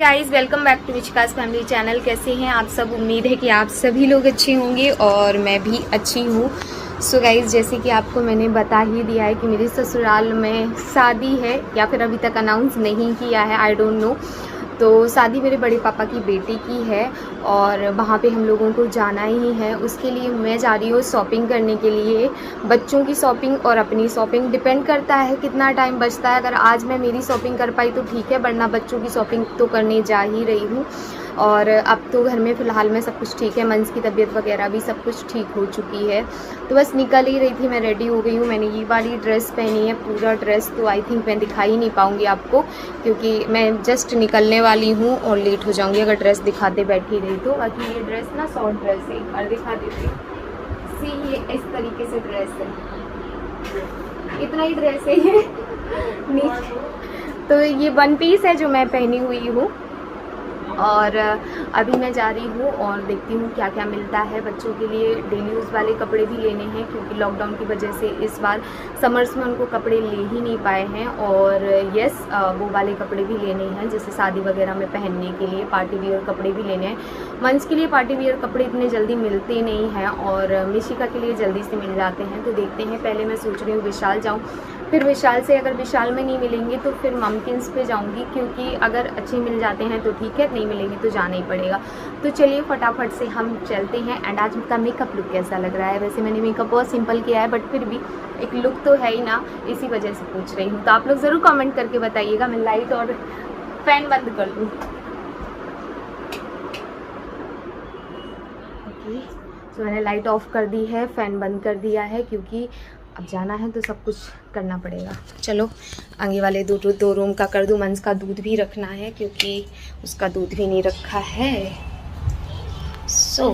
Guys welcome back to Vichkas family channel. कैसे हैं आप सब? उम्मीद है कि आप सभी लोग अच्छे होंगे और मैं भी अच्छी हूँ। सो गाइज़ जैसे कि आपको मैंने बता ही दिया है कि मेरे ससुराल में शादी है, या फिर अभी तक अनाउंस नहीं किया है, आई डोंट नो। तो शादी मेरे बड़े पापा की बेटी की है और वहाँ पे हम लोगों को जाना ही है। उसके लिए मैं जा रही हूँ शॉपिंग करने के लिए। बच्चों की शॉपिंग और अपनी शॉपिंग डिपेंड करता है कितना टाइम बचता है। अगर आज मैं मेरी शॉपिंग कर पाई तो ठीक है, वरना बच्चों की शॉपिंग तो करने जा ही रही हूँ। और अब तो घर में फ़िलहाल में सब कुछ ठीक है, मंस की तबीयत वगैरह भी सब कुछ ठीक हो चुकी है। तो बस निकल ही रही थी, मैं रेडी हो गई हूँ। मैंने ये वाली ड्रेस पहनी है, पूरा ड्रेस तो आई थिंक मैं दिखा ही नहीं पाऊँगी आपको, क्योंकि मैं जस्ट निकलने वाली हूँ और लेट हो जाऊँगी अगर ड्रेस दिखाते बैठी रही तो। बाकी ये ड्रेस ना शॉर्ट ड्रेस है, एक बार दिखा देती हूँ। सी ये इस तरीके से ड्रेस है, इतना ही ड्रेस है ये नीचे। तो ये वन पीस है जो मैं पहनी हुई हूँ। और अभी मैं जा रही हूँ और देखती हूँ क्या क्या मिलता है बच्चों के लिए। डेली यूज़ वाले कपड़े भी लेने हैं, क्योंकि लॉकडाउन की वजह से इस बार समर्स में उनको कपड़े ले ही नहीं पाए हैं। और यस, वो वाले कपड़े भी लेने हैं, जैसे शादी वगैरह में पहनने के लिए पार्टी वियर कपड़े भी लेने हैं। मंच के लिए पार्टी वियर कपड़े इतने जल्दी मिलते नहीं हैं और मिशिका के लिए जल्दी से मिल जाते हैं। तो देखते हैं, पहले मैं सोच रही हूँ विशाल जाऊँ, फिर विशाल से अगर विशाल में नहीं मिलेंगे तो फिर ममकिन्स पे जाऊंगी, क्योंकि अगर अच्छे मिल जाते हैं तो ठीक है, नहीं मिलेंगे तो जाना ही पड़ेगा। तो चलिए फटाफट से हम चलते हैं। एंड आज का मेकअप लुक कैसा लग रहा है? वैसे मैंने मेकअप बहुत सिंपल किया है, बट फिर भी एक लुक तो है ही ना, इसी वजह से पूछ रही हूँ। तो आप लोग ज़रूर कमेंट करके बताइएगा। मैं लाइट और फैन बंद कर दूँ। ओके, तो मैंने लाइट ऑफ कर दी है, फ़ैन बंद कर दिया है, क्योंकि अब जाना है तो सब कुछ करना पड़ेगा। चलो आगे वाले दो रूम का कर दूँ। मंस का दूध भी रखना है, क्योंकि उसका दूध भी नहीं रखा है। सो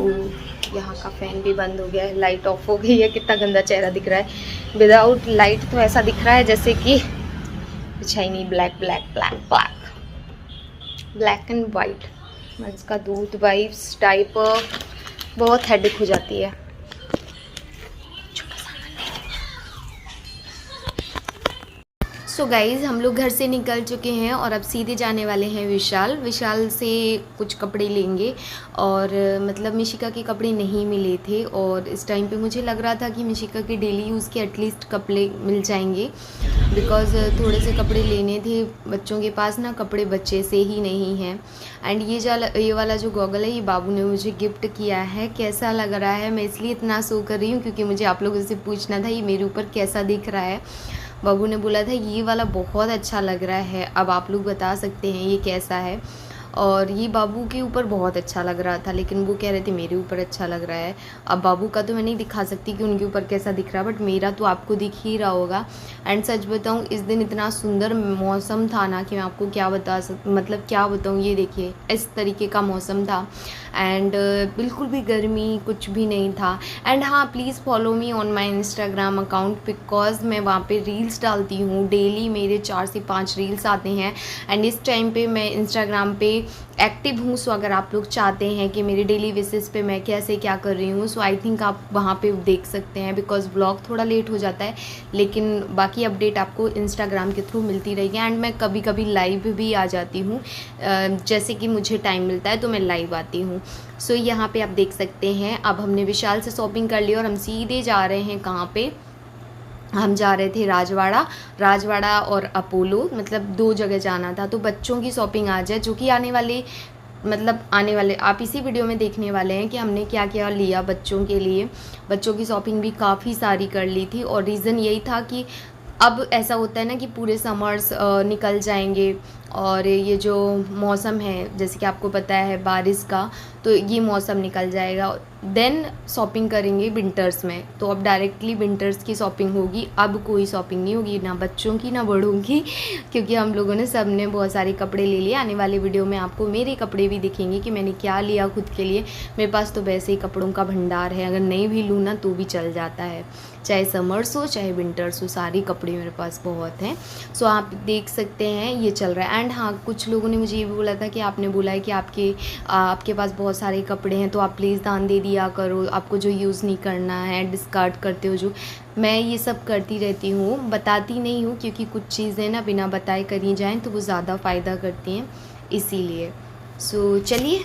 यहाँ का फ़ैन भी बंद हो गया है, लाइट ऑफ हो गई है। कितना गंदा चेहरा दिख रहा है विदाउट लाइट, तो ऐसा दिख रहा है जैसे कि कुछ है नहीं, black black black black black and white. मंस का दूध, वाइप्स, डाइपर, बहुत हेडेक हो जाती है। सो गाइज़ हम लोग घर से निकल चुके हैं और अब सीधे जाने वाले हैं विशाल से कुछ कपड़े लेंगे। और मतलब मिशिका के कपड़े नहीं मिले थे, और इस टाइम पे मुझे लग रहा था कि मिशिका के डेली यूज़ के एटलीस्ट कपड़े मिल जाएंगे, बिकॉज़ थोड़े से कपड़े लेने थे। बच्चों के पास ना कपड़े बच्चे से ही नहीं हैं। एंड ये वाला जो गॉगल है, ये बाबू ने मुझे गिफ्ट किया है। कैसा लग रहा है? मैं इसलिए इतना शो कर रही हूँ क्योंकि मुझे आप लोगों से पूछना था ये मेरे ऊपर कैसा दिख रहा है। बाबू ने बोला था ये वाला बहुत अच्छा लग रहा है, अब आप लोग बता सकते हैं ये कैसा है। और ये बाबू के ऊपर बहुत अच्छा लग रहा था, लेकिन वो कह रहे थे मेरे ऊपर अच्छा लग रहा है। अब बाबू का तो मैं नहीं दिखा सकती कि उनके ऊपर कैसा दिख रहा है, बट मेरा तो आपको दिख ही रहा होगा। एंड सच बताऊँ, इस दिन इतना सुंदर मौसम था ना कि मैं आपको क्या क्या बताऊँ। ये देखिए इस तरीके का मौसम था, एंड बिल्कुल भी गर्मी कुछ भी नहीं था। एंड हाँ, please follow me on my Instagram account, because मैं वहाँ पे रील्स डालती हूँ। डेली मेरे 4 से 5 रील्स आते हैं, एंड इस टाइम पे मैं इंस्टाग्राम पे एक्टिव हूँ। सो अगर आप लोग चाहते हैं कि मेरे डेली बेसिस पे मैं कैसे क्या कर रही हूँ, सो आई थिंक आप वहाँ पे देख सकते हैं। बिकॉज ब्लॉग थोड़ा लेट हो जाता है, लेकिन बाकी अपडेट आपको इंस्टाग्राम के थ्रू मिलती रहेगी। एंड मैं कभी कभी लाइव भी आ जाती हूँ, जैसे कि मुझे टाइम मिलता है तो मैं लाइव आती हूँ। सो यहाँ पे आप देख सकते हैं, अब हमने विशाल से शॉपिंग कर ली और हम सीधे जा रहे हैं कहाँ पे? हम जा रहे थे राजवाड़ा और अपोलो, मतलब 2 जगह जाना था। तो बच्चों की शॉपिंग आज है, जो कि आने वाले आप इसी वीडियो में देखने वाले हैं कि हमने क्या क्या लिया बच्चों के लिए। बच्चों की शॉपिंग भी काफ़ी सारी कर ली थी, और रीज़न यही था कि अब ऐसा होता है ना कि पूरे समर्स निकल जाएंगे, और ये जो मौसम है जैसे कि आपको पता है बारिश का, तो ये मौसम निकल जाएगा, देन शॉपिंग करेंगे विंटर्स में। तो अब डायरेक्टली विंटर्स की शॉपिंग होगी, अब कोई शॉपिंग नहीं होगी ना बच्चों की ना बड़ों की, क्योंकि हम लोगों ने सब ने बहुत सारे कपड़े ले लिए। आने वाले वीडियो में आपको मेरे कपड़े भी दिखेंगे कि मैंने क्या लिया खुद के लिए। मेरे पास तो वैसे ही कपड़ों का भंडार है, अगर नहीं भी लूँ ना तो भी चल जाता है, चाहे समर्स हो चाहे विंटर्स हो, सारे कपड़े मेरे पास बहुत हैं। सो आप देख सकते हैं ये चल रहा है। एंड हाँ, कुछ लोगों ने मुझे ये भी बोला था कि आपने बोला है कि आपके पास बहुत सारे कपड़े हैं, तो आप प्लीज़ दान दे दिया करो, आपको जो यूज़ नहीं करना है, डिस्कार्ड करते हो जो। मैं ये सब करती रहती हूँ, बताती नहीं हूँ, क्योंकि कुछ चीज़ें ना बिना बताए करी जाएँ तो वो ज़्यादा फ़ायदा करती हैं। इसीलिए। सो चलिए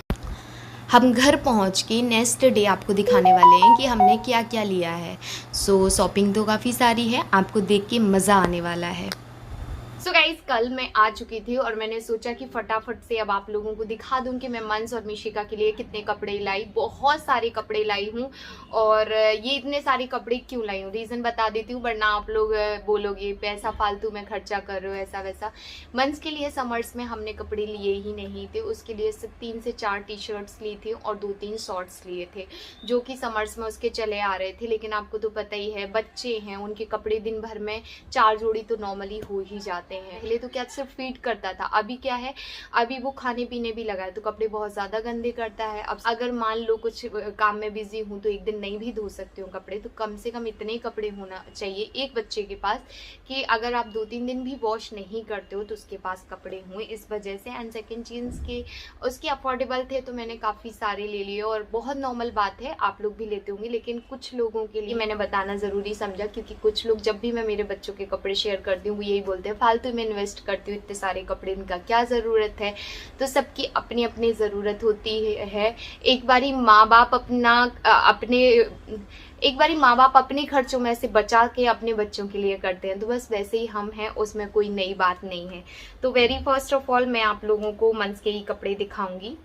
हम घर पहुंच के नेक्स्ट डे आपको दिखाने वाले हैं कि हमने क्या क्या लिया है। सो शॉपिंग तो काफ़ी सारी है, आपको देख के मज़ा आने वाला है। सो गाइज कल मैं आ चुकी थी और मैंने सोचा कि फटाफट से अब आप लोगों को दिखा दूं कि मैं मंस और मिशिका के लिए कितने कपड़े लाई। बहुत सारे कपड़े लाई हूँ और ये इतने सारे कपड़े क्यों लाई हूँ रीज़न बता देती हूँ, वरना आप लोग बोलोगे पैसा फालतू में खर्चा कर रहे हो ऐसा वैसा। मंस के लिए समर्स में हमने कपड़े लिए ही नहीं थे, उसके लिए सिर्फ 3 से 4 टी शर्ट्स ली थी और 2-3 शॉर्ट्स लिए थे जो कि समर्स में उसके चले आ रहे थे। लेकिन आपको तो पता ही है बच्चे हैं, उनके कपड़े दिन भर में 4 जोड़ी तो नॉर्मली हो ही जाते हैं। पहले तो क्या सिर्फ फीड करता था, अभी क्या है, अभी वो खाने पीने भी लगा है तो कपड़े बहुत ज्यादा गंदे करता है। अब अगर मान लो कुछ काम में बिजी हूँ तो एक दिन नहीं भी धो सकती हूँ कपड़े, तो कम से कम इतने कपड़े होना चाहिए एक बच्चे के पास कि अगर आप 2-3 दिन भी वॉश नहीं करते हो तो उसके पास कपड़े हुए, इस वजह से। एंड सेकेंड चीज के उसके अफोर्डेबल थे तो मैंने काफी सारे ले लिए और बहुत नॉर्मल बात है, आप लोग भी लेते होंगे, लेकिन कुछ लोगों के लिए मैंने बताना जरूरी समझा क्योंकि कुछ लोग जब भी मैं मेरे बच्चों के कपड़े शेयर करती हूँ वो यही बोलते हैं फालतू में इन्वेस्ट करती हूँ इतने सारे कपड़े, इनका क्या ज़रूरत है। तो सबकी अपनी अपनी ज़रूरत होती है। एक बारी माँ बाप अपने खर्चों में से बचा के अपने बच्चों के लिए करते हैं, तो बस वैसे ही हम हैं, उसमें कोई नई बात नहीं है। तो वेरी फर्स्ट ऑफ ऑल मैं आप लोगों को मंस के ही कपड़े दिखाऊंगी।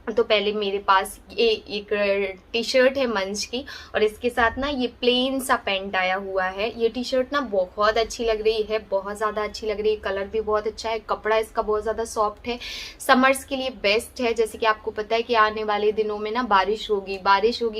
तो पहले मेरे पास ये एक टी शर्ट है मंच की और इसके साथ ना ये प्लेन सा पैंट आया हुआ है। ये टी शर्ट ना बहुत अच्छी लग रही है, बहुत ज़्यादा अच्छी लग रही है, कलर भी बहुत अच्छा है, कपड़ा इसका बहुत ज़्यादा सॉफ्ट है, समर्स के लिए बेस्ट है। जैसे कि आपको पता है कि आने वाले दिनों में ना बारिश होगी,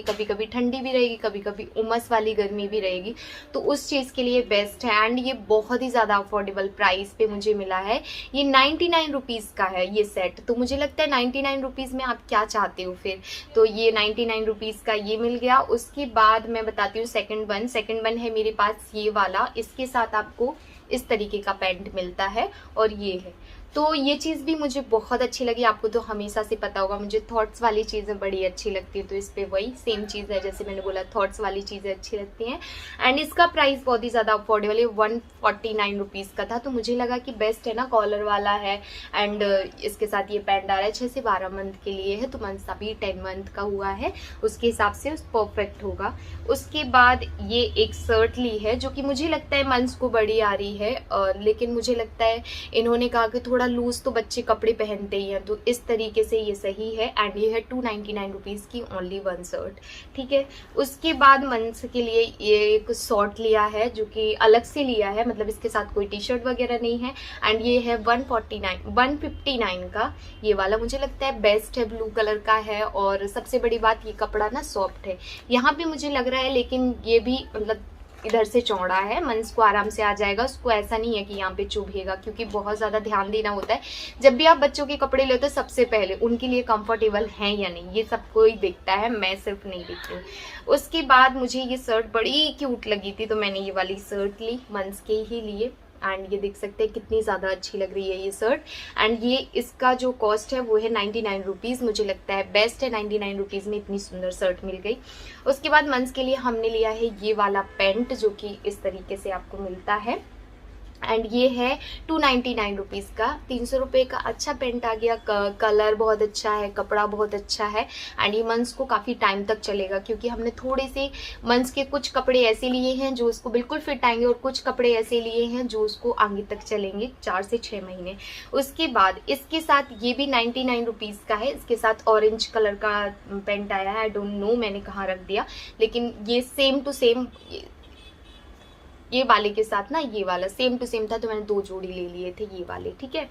कभी कभी ठंडी भी रहेगी, कभी कभी उमस वाली गर्मी भी रहेगी, तो उस चीज़ के लिए बेस्ट है। एंड ये बहुत ही ज़्यादा अफोर्डेबल प्राइस पे मुझे मिला है। ये 99 रुपीज़ का है ये सेट, तो मुझे लगता है 99 रुपीज़ में आप क्या चाहते हो फिर, तो ये 99 रुपीज़ का ये मिल गया। उसके बाद मैं बताती हूँ सेकंड वन है मेरे पास ये वाला, इसके साथ आपको इस तरीके का पैंट मिलता है और ये है। तो ये चीज़ भी मुझे बहुत अच्छी लगी। आपको तो हमेशा से पता होगा मुझे थॉट्स वाली चीज़ें बड़ी अच्छी लगती है, तो इस पे वही सेम चीज़ है, जैसे मैंने बोला थॉट्स वाली चीज़ें अच्छी लगती हैं। एंड इसका प्राइस बहुत ही ज़्यादा अफोर्डेबल है, 149 रुपीज़ का था, तो मुझे लगा कि बेस्ट है ना, कॉलर वाला है एंड इसके साथ ये पैंट आ रहा है। 6 से 12 मंथ के लिए है, तो मंथ अभी 10 मंथ का हुआ है, उसके हिसाब से परफेक्ट होगा। उसके बाद ये एक शर्ट ली है जो कि मुझे लगता है मंथ को बड़ी आ रही है, लेकिन मुझे लगता है इन्होंने कहा कि थोड़ा लूज तो बच्चे कपड़े पहनते ही हैं, तो इस तरीके से ये सही है। एंड ये है 299 रुपीज़ की ओनली वन शर्ट, ठीक है। उसके बाद मंस के लिए ये एक शॉर्ट लिया है जो कि अलग से लिया है, मतलब इसके साथ कोई टी शर्ट वगैरह नहीं है। एंड ये है 159 का ये वाला, मुझे लगता है बेस्ट है, ब्लू कलर का है और सबसे बड़ी बात ये कपड़ा ना सॉफ्ट है, यहाँ पे मुझे लग रहा है, लेकिन ये भी मतलब इधर से चौड़ा है, मंस को आराम से आ जाएगा, उसको ऐसा नहीं है कि यहाँ पे चुभेगा, क्योंकि बहुत ज़्यादा ध्यान देना होता है जब भी आप बच्चों के कपड़े लेते हो, सबसे पहले उनके लिए कंफर्टेबल हैं या नहीं, ये सब कोई देखता है, मैं सिर्फ नहीं देखती हूँ। उसके बाद मुझे ये शर्ट बड़ी क्यूट लगी थी तो मैंने ये वाली शर्ट ली, मंस के ही लिए। एंड ये देख सकते हैं कितनी ज़्यादा अच्छी लग रही है ये शर्ट। एंड ये इसका जो कॉस्ट है वो है 99 रुपीज़, मुझे लगता है बेस्ट है, 99 रुपीज़ में इतनी सुंदर शर्ट मिल गई। उसके बाद मंस के लिए हमने लिया है ये वाला पैंट जो कि इस तरीके से आपको मिलता है। एंड ये है 299 रुपीज़ का, 300 रुपये का अच्छा पेंट आ गया, कलर बहुत अच्छा है, कपड़ा बहुत अच्छा है। एंड ये मंस को काफ़ी टाइम तक चलेगा, क्योंकि हमने थोड़े से मंस के कुछ कपड़े ऐसे लिए हैं जो उसको बिल्कुल फिट आएंगे और कुछ कपड़े ऐसे लिए हैं जो उसको आगे तक चलेंगे 4 से 6 महीने। उसके बाद इसके साथ ये भी 99 रुपीज़ का है, इसके साथ ऑरेंज कलर का पेंट आया है, आई डोंट नो मैंने कहाँ रख दिया, लेकिन ये सेम टू सेम ये वाले के साथ ना ये वाला सेम टू सेम था, तो मैंने 2 जोड़ी ले लिए थे ये वाले, ठीक है।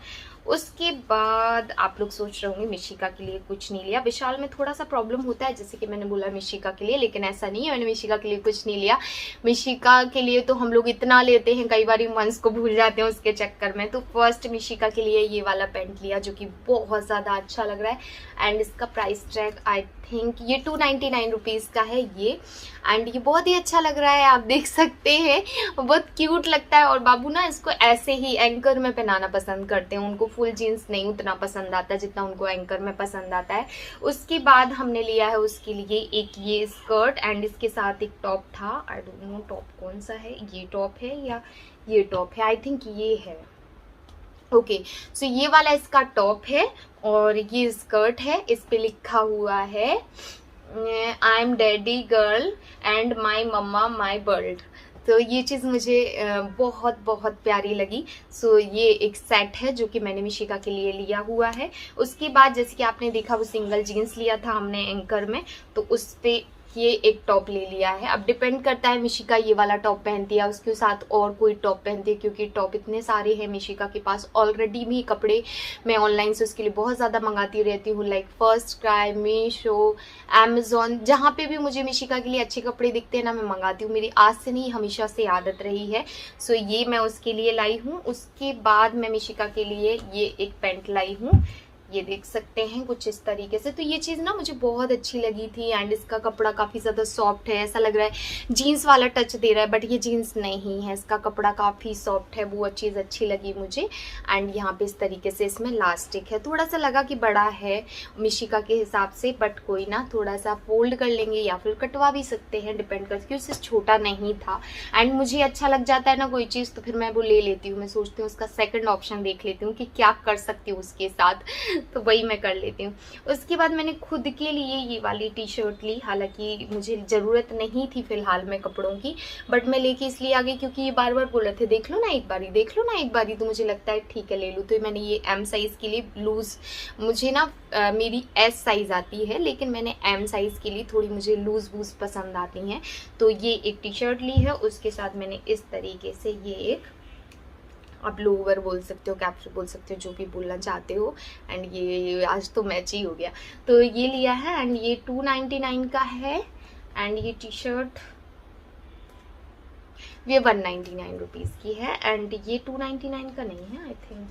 उसके बाद आप लोग सोच रहे होंगे मिशिका के लिए कुछ नहीं लिया। विशाल में थोड़ा सा प्रॉब्लम होता है, जैसे कि मैंने बोला मिशिका के लिए, लेकिन ऐसा नहीं है मैंने मिशिका के लिए कुछ नहीं लिया। मिशिका के लिए तो हम लोग इतना लेते हैं, कई बार मंस को भूल जाते हैं उसके चक्कर में। तो फर्स्ट मिशिका के लिए ये वाला पैंट लिया जो कि बहुत ज़्यादा अच्छा लग रहा है। एंड इसका प्राइस टैग आई थिंक ये 299 रुपीज़ का है ये। एंड ये बहुत ही अच्छा लग रहा है, आप देख सकते हैं, बहुत क्यूट लगता है। और बाबू ना इसको ऐसे ही एंकर में पहनाना पसंद करते हैं, उनको फुल जीन्स नहीं उतना पसंद आता जितना उनको एंकर में पसंद आता है। उसके बाद हमने लिया है उसके लिए एक ये स्कर्ट एंड इसके साथ एक टॉप था, आई डोंट नो टॉप कौन सा है, ये टॉप है या ये टॉप है, आई थिंक ये है, ओके, सो ये वाला इसका टॉप है और ये स्कर्ट है। इस पे लिखा हुआ है I am daddy girl and my mamma my world. तो ये चीज़ मुझे बहुत बहुत प्यारी लगी। सो ये एक सेट है जो कि मैंने मिशिका के लिए लिया हुआ है। उसके बाद जैसे कि आपने देखा वो सिंगल जीन्स लिया था हमने एंकर में, तो उस पे ये एक टॉप ले लिया है। अब डिपेंड करता है मिशिका ये वाला टॉप पहनती है उसके साथ और कोई टॉप पहनती है, क्योंकि टॉप इतने सारे हैं मिशिका के पास ऑलरेडी भी कपड़े मैं ऑनलाइन से उसके लिए बहुत ज़्यादा मंगाती रहती हूँ, like first cry, Meesho, Amazon, जहाँ पे भी मुझे मिशिका के लिए अच्छे कपड़े दिखते हैं ना मैं मंगाती हूँ। मेरी आज से नहीं हमेशा से आदत रही है। सो ये मैं उसके लिए लाई हूँ। उसके बाद मैं मिशिका के लिए ये एक पैंट लाई हूँ, ये देख सकते हैं कुछ इस तरीके से। तो ये चीज़ ना मुझे बहुत अच्छी लगी थी एंड इसका कपड़ा काफ़ी ज़्यादा सॉफ्ट है, ऐसा लग रहा है जीन्स वाला टच दे रहा है, बट ये जीन्स नहीं है, इसका कपड़ा काफ़ी सॉफ्ट है। वो चीज़ अच्छी लगी मुझे। एंड यहाँ पे इस तरीके से इसमें लास्टिक है, थोड़ा सा लगा कि बड़ा है मिशिका के हिसाब से, बट कोई ना, थोड़ा सा फोल्ड कर लेंगे या फिर कटवा भी सकते हैं, डिपेंड करके, क्योंकि उससे छोटा नहीं था। एंड मुझे अच्छा लग जाता है ना कोई चीज़ तो फिर मैं वो ले लेती हूँ। मैं सोचती हूँ उसका सेकंड ऑप्शन देख लेती हूँ कि क्या कर सकती हूँ उसके साथ, तो वही मैं कर लेती हूँ। उसके बाद मैंने खुद के लिए ये वाली टी शर्ट ली, हालांकि मुझे ज़रूरत नहीं थी फिलहाल में कपड़ों की, बट मैं लेके इसलिए आ गई क्योंकि ये बार बार बोल रहे थे देख लो ना एक बारी, देख लो ना एक बारी, तो मुझे लगता है ठीक है ले लूँ। तो मैंने ये एम साइज़ के लिए लूज़, मुझे ना मेरी एस साइज़ आती है लेकिन मैंने एम साइज़ के लिए थोड़ी मुझे लूज़ वूज़ पसंद आती हैं, तो ये एक टी शर्ट ली है। उसके साथ मैंने इस तरीके से ये एक, आप लोअर बोल सकते हो, कैप्स बोल सकते हो, जो भी बोलना चाहते हो। एंड ये आज तो मैच ही हो गया, तो ये लिया है एंड ये 299 का है। एंड ये टी शर्ट ये 199 रुपीज़ की है एंड ये 299 का नहीं है आई थिंक।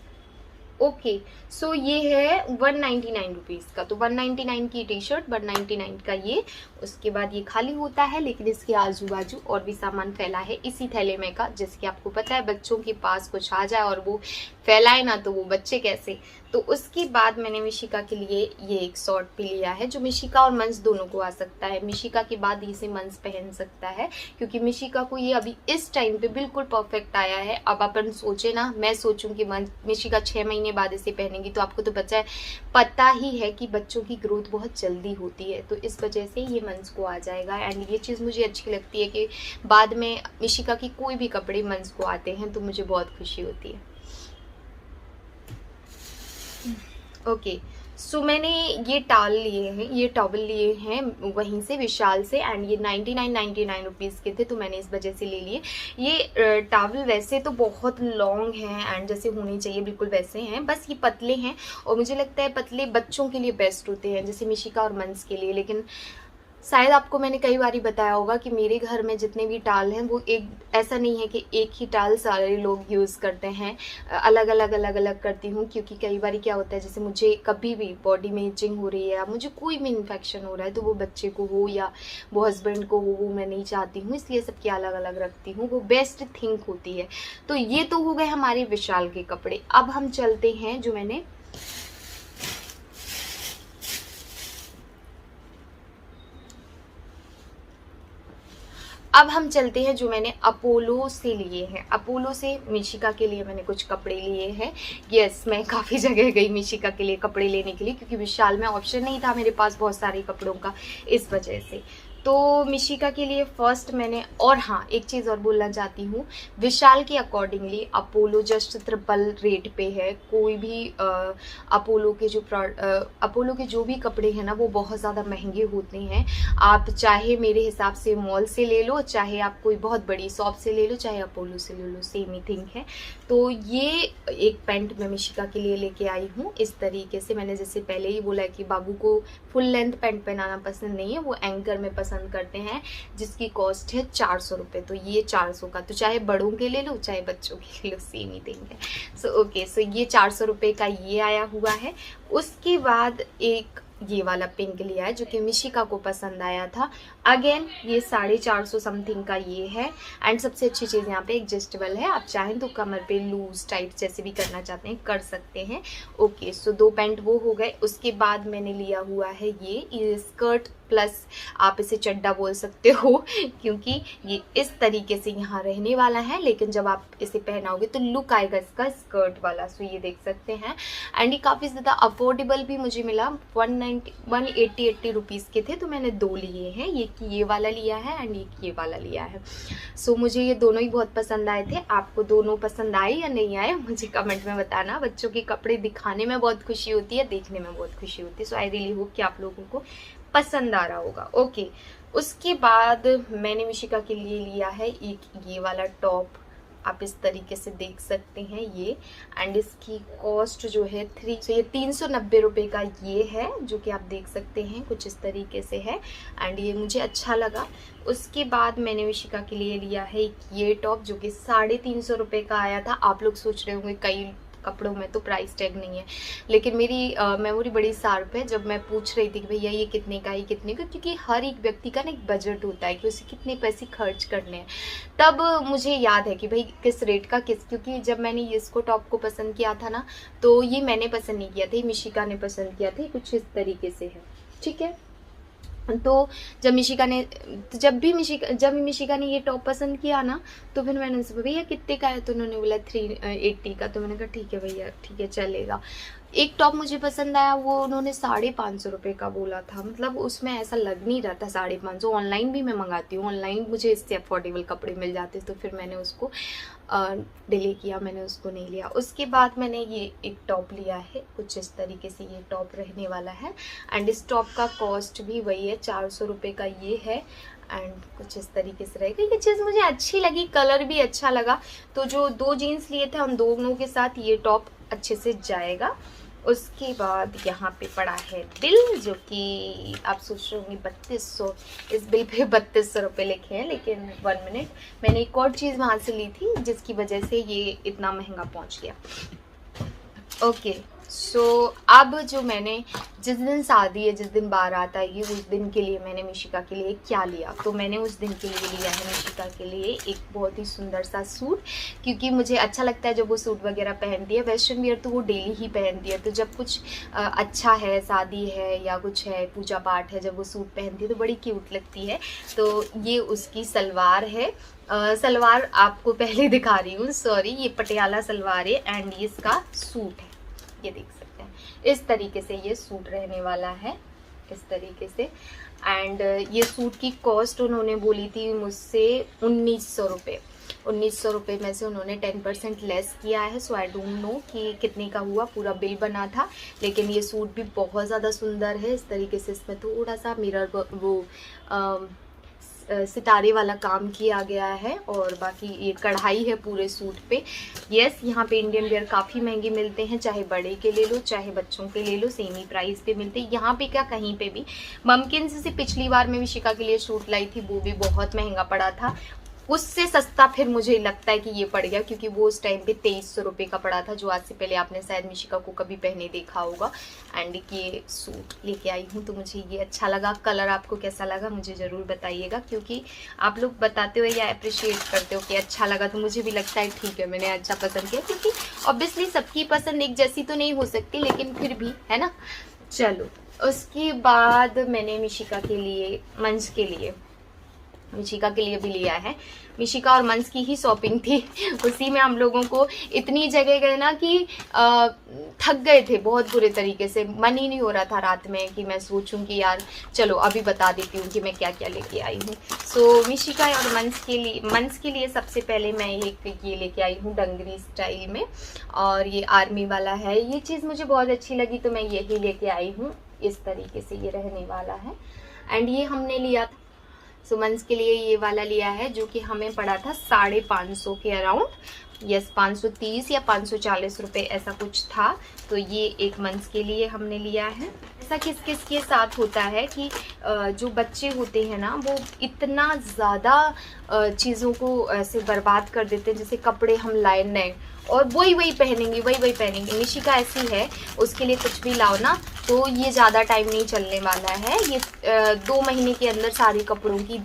ओके, सो ये है 199 रुपीज़ का, तो 199 की टी शर्ट, 199 का ये। उसके बाद ये खाली होता है लेकिन इसके आजू बाजू और भी सामान फैला है इसी थैले में का। जैसे कि आपको पता है बच्चों के पास कुछ आ जाए और वो फैलाए ना तो वो बच्चे कैसे। तो उसके बाद मैंने मिशिका के लिए ये एक शॉर्ट भी लिया है जो मिशिका और मंस दोनों को आ सकता है। मिशिका के बाद इसे मंस पहन सकता है क्योंकि मिशिका को ये अभी इस टाइम पे बिल्कुल परफेक्ट आया है। अब अपन सोचे ना, मैं सोचूं कि मिशिका 6 महीने बाद इसे पहनेगी, तो आपको तो पता ही है कि बच्चों की ग्रोथ बहुत जल्दी होती है, तो इस वजह से ये मंस को आ जाएगा। एंड ये चीज़ मुझे अच्छी लगती है कि बाद में मिशिका की कोई भी कपड़े मंस को आते हैं तो मुझे बहुत खुशी होती है। ओके, सो मैंने ये टाल लिए हैं, ये टॉवल लिए हैं वहीं से विशाल से एंड ये 99 रुपीज़ के थे, तो मैंने इस वजह से ले लिए। ये टॉवल वैसे तो बहुत लॉन्ग हैं एंड जैसे होने चाहिए बिल्कुल वैसे हैं, बस ये पतले हैं और मुझे लगता है पतले बच्चों के लिए बेस्ट होते हैं, जैसे मिशिका और मंस के लिए। लेकिन शायद आपको मैंने कई बार बताया होगा कि मेरे घर में जितने भी टाल हैं वो एक ऐसा नहीं है कि एक ही टाल सारे लोग यूज़ करते हैं, अलग अलग करती हूँ, क्योंकि कई बार क्या होता है जैसे मुझे कभी भी बॉडी में इचिंग हो रही है या मुझे कोई भी इन्फेक्शन हो रहा है तो वो बच्चे को हो या वो हस्बैंड को हो, वो मैं नहीं चाहती हूँ, इसलिए सबकी अलग अलग रखती हूँ, वो बेस्ट थिंक होती है। तो ये तो हो गए हमारे विशाल के कपड़े। अब हम चलते हैं जो मैंने जो मैंने अपोलो से लिए हैं। अपोलो से मिशिका के लिए मैंने कुछ कपड़े लिए हैं। यस, मैं काफ़ी जगह गई मिशिका के लिए कपड़े लेने के लिए क्योंकि विशाल में ऑप्शन नहीं था मेरे पास बहुत सारे कपड़ों का, इस वजह से। तो मिशिका के लिए फर्स्ट मैंने, और हाँ एक चीज़ और बोलना चाहती हूँ, विशाल के accordingly Apollo just triple rate पे है। कोई भी अपोलो के जो भी कपड़े हैं ना वो बहुत ज़्यादा महंगे होते हैं। आप चाहे मेरे हिसाब से मॉल से ले लो, चाहे आप कोई बहुत बड़ी शॉप से ले लो, चाहे अपोलो से ले लो, सेम ही थिंग है। तो ये एक पैंट मैं मिशिका के लिए लेके आई हूँ इस तरीके से। मैंने जैसे पहले ही बोला कि बाबू को फुल लेंथ पैंट पहनाना पसंद नहीं है, वो एंकर में पसंद करते हैं, जिसकी कॉस्ट है 400 रुपये। तो ये 400 का, तो चाहे बड़ों के ले लो चाहे बच्चों के ले लो, सेम ही थिंग है। सो ओके, सो ये 400 रुपये का ये आया हुआ है। उसके बाद एक ये वाला पिंक लिया है जो कि मिशिका को पसंद आया था अगेन ये 450 समथिंग का ये है। एंड सबसे अच्छी चीज़ यहाँ पे एडजस्टेबल है, आप चाहें तो कमर पे लूज टाइट जैसे भी करना चाहते हैं कर सकते हैं। ओके, सो 2 पैंट वो हो गए। उसके बाद मैंने लिया हुआ है ये स्कर्ट प्लस आप इसे चड्डा बोल सकते हो क्योंकि ये इस तरीके से यहाँ रहने वाला है, लेकिन जब आप इसे पहनाओगे तो लुक आएगा इसका स्कर्ट वाला। सो ये देख सकते हैं। एंड ये काफ़ी ज़्यादा अफोर्डेबल भी मुझे मिला, 180 रुपीज़ के थे, तो मैंने 2 लिए हैं, ये वाला लिया है एंड ये वाला लिया है। सो मुझे ये दोनों ही बहुत पसंद आए थे। आपको दोनों पसंद आए या नहीं आए मुझे कमेंट में बताना। बच्चों के कपड़े दिखाने में बहुत खुशी होती है, देखने में बहुत खुशी होती है। सो आई रियली होप कि आप लोगों को पसंद आ रहा होगा। ओके, उसके बाद मैंने मिशिका के लिए लिया है एक ये वाला टॉप, आप इस तरीके से देख सकते हैं ये। एंड इसकी कॉस्ट जो है ये 390 रुपये का ये है, जो कि आप देख सकते हैं कुछ इस तरीके से है। एंड ये मुझे अच्छा लगा। उसके बाद मैंने मिशिका के लिए लिया है ये टॉप, जो कि 350 रुपये का आया था। आप लोग सोच रहे होंगे कई कपड़ों में तो प्राइस टैग नहीं है, लेकिन मेरी मेमोरी बड़ी शार्प है। जब मैं पूछ रही थी कि भैया ये कितने का, ये कितने का, क्योंकि हर एक व्यक्ति का ना एक बजट होता है कि उसे कितने पैसे खर्च करने हैं, तब मुझे याद है कि भाई किस रेट का क्योंकि जब मैंने इसको टॉप को पसंद किया था ना, तो ये मैंने पसंद नहीं किया था, मिशिका ने पसंद किया था। कुछ इस तरीके से है, ठीक है। तो जब मिशिका ने ये टॉप पसंद किया ना, तो फिर मैंने उनसे भैया कितने का है, तो उन्होंने बोला 380 का। तो मैंने कहा ठीक है भैया, ठीक है चलेगा। एक टॉप मुझे पसंद आया, वो उन्होंने 550 रुपये का बोला था। मतलब उसमें ऐसा लग नहीं रहा था 550। ऑनलाइन भी मैं मंगाती हूँ, ऑनलाइन मुझे इससे अफोर्डेबल कपड़े मिल जाते, तो फिर मैंने उसको डिले किया, मैंने उसको नहीं लिया। उसके बाद मैंने ये एक टॉप लिया है, कुछ इस तरीके से ये टॉप रहने वाला है। एंड इस टॉप का कॉस्ट भी वही है, 400 रुपये का ये है। एंड कुछ इस तरीके से रहेगा। ये चीज़ मुझे अच्छी लगी, कलर भी अच्छा लगा। तो जो 2 जीन्स लिए थे उन दोनों के साथ ये टॉप अच्छे से जाएगा। उसके बाद यहाँ पे पड़ा है बिल, जो कि आप सोच रहे होंगे 3200, इस बिल पे 3200 रुपये लिखे हैं, लेकिन 1 मिनट, मैंने एक और चीज़ वहाँ से ली थी जिसकी वजह से ये इतना महंगा पहुँच गया। ओके, सो अब जो मैंने जिस दिन शादी है, जिस दिन बारात आएगी, उस दिन के लिए मैंने मिशिका के लिए क्या लिया, तो मैंने उस दिन के लिए लिया है मिशिका के लिए एक बहुत ही सुंदर सा सूट, क्योंकि मुझे अच्छा लगता है जब वो सूट वगैरह पहनती है। वेस्टर्न वियर तो वो डेली ही पहनती है, तो जब कुछ अच्छा है, शादी है या कुछ है, पूजा पाठ है, जब वो सूट पहनती है तो बड़ी क्यूट लगती है। तो ये उसकी सलवार है। सलवार आपको पहले दिखा रही हूँ, सॉरी, ये पटियाला सलवार है। एंड ये इसका सूट है, ये देख सकते हैं। इस तरीके से ये सूट रहने वाला है, इस तरीके से। एंड ये सूट की कॉस्ट उन्होंने बोली थी मुझसे 1900 रुपये। 1900 रुपये में से उन्होंने 10% लेस किया है। सो आई डोंट नो कि कितने का हुआ, पूरा बिल बना था। लेकिन ये सूट भी बहुत ज़्यादा सुंदर है। इस तरीके से इसमें थोड़ा सा मिरर वो सितारे वाला काम किया गया है, और बाकी ये कढ़ाई है पूरे सूट पे। यस, यहाँ पे इंडियन वेयर काफ़ी महंगे मिलते हैं, चाहे बड़े के ले लो चाहे बच्चों के ले लो, सेम ही प्राइस पे मिलते हैं। यहाँ पे क्या, कहीं पे भी। ममकिंस से पिछली बार मैं मिशिका के लिए सूट लाई थी, वो भी बहुत महंगा पड़ा था। उससे सस्ता फिर मुझे लगता है कि ये पड़ गया, क्योंकि वो उस टाइम पे 2300 रुपये का पड़ा था, जो आज से पहले आपने शायद मिशिका को कभी पहने देखा होगा। एंड ये सूट लेके आई हूँ, तो मुझे ये अच्छा लगा। कलर आपको कैसा लगा मुझे ज़रूर बताइएगा, क्योंकि आप लोग बताते हो या अप्रिशिएट करते हो कि अच्छा लगा, तो मुझे भी लगता है ठीक है मैंने अच्छा पसंद किया, क्योंकि ऑब्वियसली सबकी पसंद एक जैसी तो नहीं हो सकती, लेकिन फिर भी है ना। चलो, उसके बाद मैंने मिशिका के लिए, मंच के लिए, मिशिका के लिए भी लिया है। मिशिका और मंस की ही शॉपिंग थी, उसी में हम लोगों को इतनी जगह गए ना कि थक गए थे बहुत बुरे तरीके से। मन ही नहीं हो रहा था रात में कि मैं सोचूं कि यार चलो अभी बता देती हूँ कि मैं क्या क्या लेके आई हूँ। सो मिशिका और मंस के लिए सबसे पहले मैं ये लेके आई हूँ डंगरी स्टाइल में, और ये आर्मी वाला है। ये चीज़ मुझे बहुत अच्छी लगी, तो मैं यही लेके आई हूँ। इस तरीके से ये रहने वाला है। एंड ये हमने लिया था सुमंस के लिए, ये वाला लिया है, जो कि हमें पड़ा था 550 के अराउंड। यस, 530 या 540 रुपये ऐसा कुछ था। तो ये एक मंथ के लिए हमने लिया है। ऐसा किस किस के साथ होता है कि जो बच्चे होते हैं ना, वो इतना ज़्यादा चीज़ों को ऐसे बर्बाद कर देते हैं, जैसे कपड़े हम लाए नए और वही पहनेंगे, वही पहनेंगे। मिशिका ऐसी है, उसके लिए कुछ भी लाओ ना तो ये ज़्यादा टाइम नहीं चलने वाला है। ये 2 महीने के अंदर सारे कपड़ों की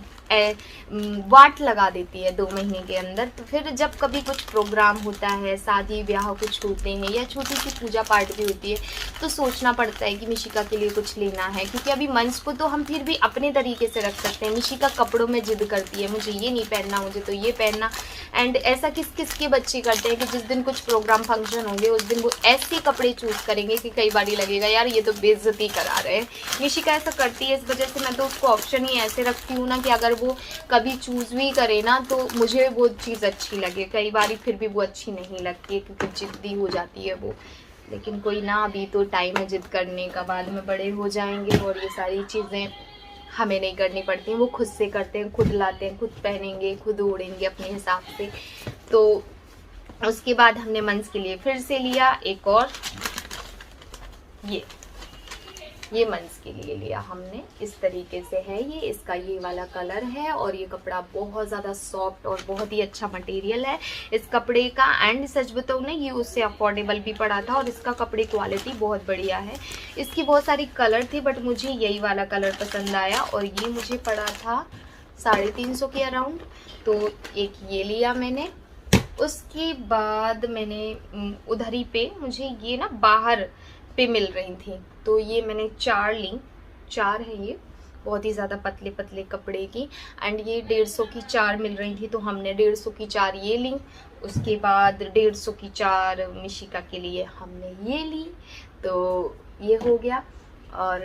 वाट लगा देती है 2 महीने के अंदर। तो फिर जब कभी कुछ प्रोग्राम होता है, शादी ब्याह कुछ होते हैं या छोटी सी पूजा पाठ भी होती है, तो सोचना पड़ता है कि मिशिका के लिए कुछ लेना है। क्योंकि अभी मंच को तो हम फिर भी अपने तरीके से रख सकते हैं। मिशिका कपड़ों में जिद करती है, मुझे ये नहीं पहनना, मुझे तो ये पहनना। एंड ऐसा किस किस के बच्चे करते हैं कि जिस दिन कुछ प्रोग्राम फंक्शन होंगे उस दिन वो ऐसे कपड़े चूज़ करेंगे कि कई बार लगेगा यार ये तो बेइज्जती करा रहे हैं। मिशिका ऐसा करती है, इस वजह से मैं तो उसको ऑप्शन ही ऐसे रखती हूँ ना कि अगर वो कभी चूज़ भी करे ना तो मुझे वो चीज़ अच्छी लगे। कई बार फिर भी वो अच्छी नहीं लगती है क्योंकि जिद्दी हो जाती है वो। लेकिन कोई ना, अभी तो टाइम है जिद करने का, बाद में बड़े हो जाएंगे और ये सारी चीज़ें हमें नहीं करनी पड़ती हैं। वो खुद से करते हैं, खुद लाते हैं, खुद पहनेंगे, खुद ओढ़ेंगे अपने हिसाब से। तो उसके बाद हमने मंस के लिए फिर से लिया एक और, ये मंस के लिए लिया हमने। इस तरीके से है ये, इसका ये वाला कलर है और ये कपड़ा बहुत ज़्यादा सॉफ्ट और बहुत ही अच्छा मटेरियल है इस कपड़े का। एंड सच बताऊँ ना, ये उससे अफोर्डेबल भी पड़ा था और इसका कपड़े क्वालिटी बहुत बढ़िया है। इसकी बहुत सारी कलर थे बट मुझे यही वाला कलर पसंद आया और ये मुझे पड़ा था 350 के अराउंड। तो एक ये लिया मैंने। उसके बाद मैंने उधरी पे मुझे ये ना बाहर पे मिल रही थी, तो ये मैंने 4 ली। 4 है ये, बहुत ही ज़्यादा पतले पतले कपड़े की। एंड ये 150 की 4 मिल रही थी, तो हमने 150 की 4 ये ली। उसके बाद 150 की 4 मिशिका के लिए हमने ये ली। तो ये हो गया। और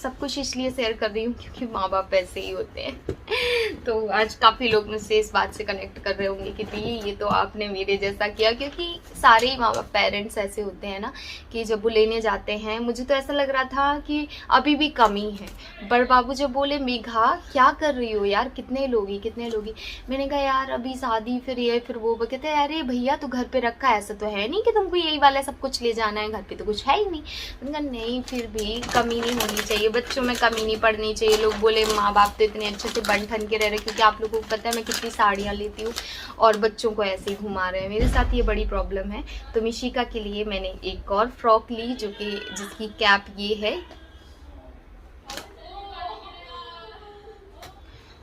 सब कुछ इसलिए शेयर कर रही हूँ क्योंकि माँ बाप ऐसे ही होते हैं। तो आज काफ़ी लोग मुझसे इस बात से कनेक्ट कर रहे होंगे कि दी ये तो आपने मेरे जैसा किया, क्योंकि सारे ही माँ बाप पेरेंट्स ऐसे होते हैं ना कि जब वो लेने जाते हैं, मुझे तो ऐसा लग रहा था कि अभी भी कमी है। बड़ बाबू जब बोले मेघा क्या कर रही हो यार, कितने लोगी कितने लोगी, मैंने कहा यार अभी शादी फिर ये फिर वो कहते हैं अरे भैया तो घर पे रखा है, ऐसा तो है नहीं कि तुमको यही वाला सब कुछ ले जाना है, घर पे तो कुछ है ही नहीं। मैंने कहा नहीं फिर भी कमी नहीं होनी चाहिए, बच्चों में कमी नहीं पड़नी चाहिए। लोग बोले माँ बाप तो इतने अच्छे से बन ठन के रह रहे, क्योंकि आप लोगों को पता है मैं कितनी साड़ियाँ लेती हूँ और बच्चों को ऐसे ही घुमा रहे हैं। मेरे साथ ये बड़ी प्रॉब्लम है। तो मिशिका के लिए मैंने एक और फ्रॉक ली जो कि जिसकी कैप ये है।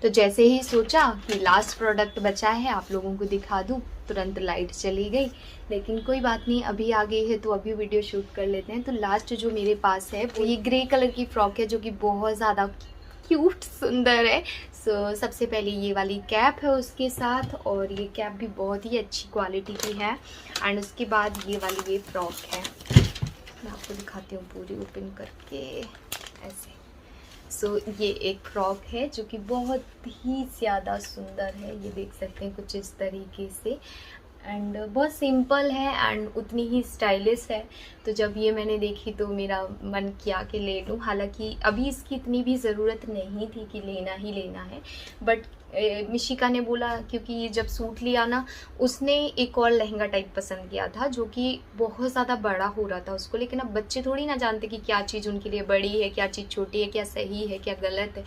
तो जैसे ही सोचा कि लास्ट प्रोडक्ट बचा है आप लोगों को दिखा दूं, तुरंत लाइट चली गई। लेकिन कोई बात नहीं, अभी आ गई है तो अभी वीडियो शूट कर लेते हैं। तो लास्ट जो मेरे पास है वो ये ग्रे कलर की फ्रॉक है जो कि बहुत ज़्यादा क्यूट सुंदर है। सो सबसे पहले ये वाली कैप है उसके साथ, और ये कैप भी बहुत ही अच्छी क्वालिटी की है। एंड उसके बाद ये वाली ये फ्रॉक है, मैं आपको दिखाती हूँ पूरी ओपन करके ऐसे। सो ये एक फ्रॉक है जो कि बहुत ही ज़्यादा सुंदर है, ये देख सकते हैं कुछ इस तरीके से। एंड बहुत सिंपल है एंड उतनी ही स्टाइलिश है। तो जब ये मैंने देखी तो मेरा मन किया कि ले लूँ। हालांकि अभी इसकी इतनी भी ज़रूरत नहीं थी कि लेना ही लेना है, बट मिशिका ने बोला, क्योंकि ये जब सूट लिया ना उसने एक और लहंगा टाइप पसंद किया था जो कि बहुत ज़्यादा बड़ा हो रहा था उसको। लेकिन अब बच्चे थोड़ी ना जानते कि क्या चीज़ उनके लिए बड़ी है, क्या चीज़ छोटी है, क्या सही है क्या गलत है।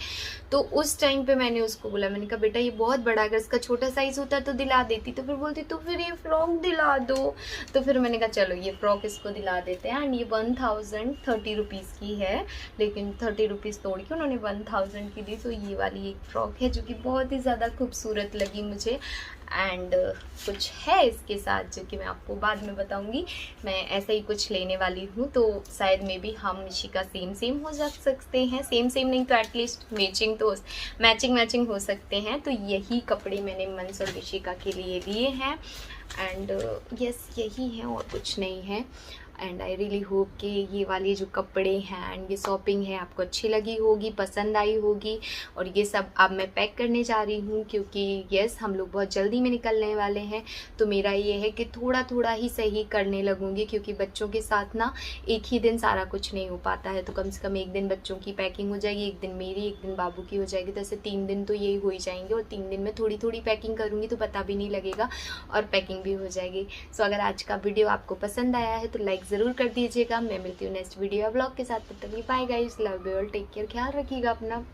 तो उस टाइम पे मैंने उसको बोला, मैंने कहा बेटा ये बहुत बड़ा, अगर इसका छोटा साइज़ होता तो दिला देती। तो फिर बोलती तो फिर ये फ्रॉक दिला दो। तो फिर मैंने कहा चलो ये फ्रॉक इसको दिला देते हैं। एंड ये 1030 रुपीज़ की है, लेकिन 30 रुपीज़ तोड़ के उन्होंने 1000 की दी। तो ये वाली एक फ्रॉक है जो कि बहुत ज़्यादा खूबसूरत लगी मुझे। एंड कुछ है इसके साथ जो कि मैं आपको बाद में बताऊंगी। मैं ऐसा ही कुछ लेने वाली हूँ, तो शायद में भी हम मिशिका सेम हो जा सकते हैं, सेम नहीं तो एटलीस्ट मैचिंग हो सकते हैं। तो यही कपड़े मैंने मंस और मिशिका के लिए लिए हैं। एंड यस यही है और कुछ नहीं है। एंड आई रियली होप कि ये वाले जो कपड़े हैं एंड ये शॉपिंग है आपको अच्छी लगी होगी, पसंद आई होगी। और ये सब अब मैं पैक करने जा रही हूँ क्योंकि यस हम लोग बहुत जल्दी में निकलने वाले हैं। तो मेरा ये है कि थोड़ा ही सही करने लगूँगी, क्योंकि बच्चों के साथ ना एक ही दिन सारा कुछ नहीं हो पाता है। तो कम से कम एक दिन बच्चों की पैकिंग हो जाएगी, एक दिन मेरी, एक दिन बाबू की हो जाएगी। तो ऐसे 3 दिन तो यही हो ही जाएंगे, और 3 दिन में थोड़ी पैकिंग करूँगी तो पता भी नहीं लगेगा और पैकिंग भी हो जाएगी। सो अगर आज का वीडियो आपको पसंद आया है तो लाइक ज़रूर कर दीजिएगा। मैं मिलती हूँ नेक्स्ट वीडियो ब्लॉग के साथ। तब तक bye guys, love you all, take care, ख्याल रखिएगा अपना।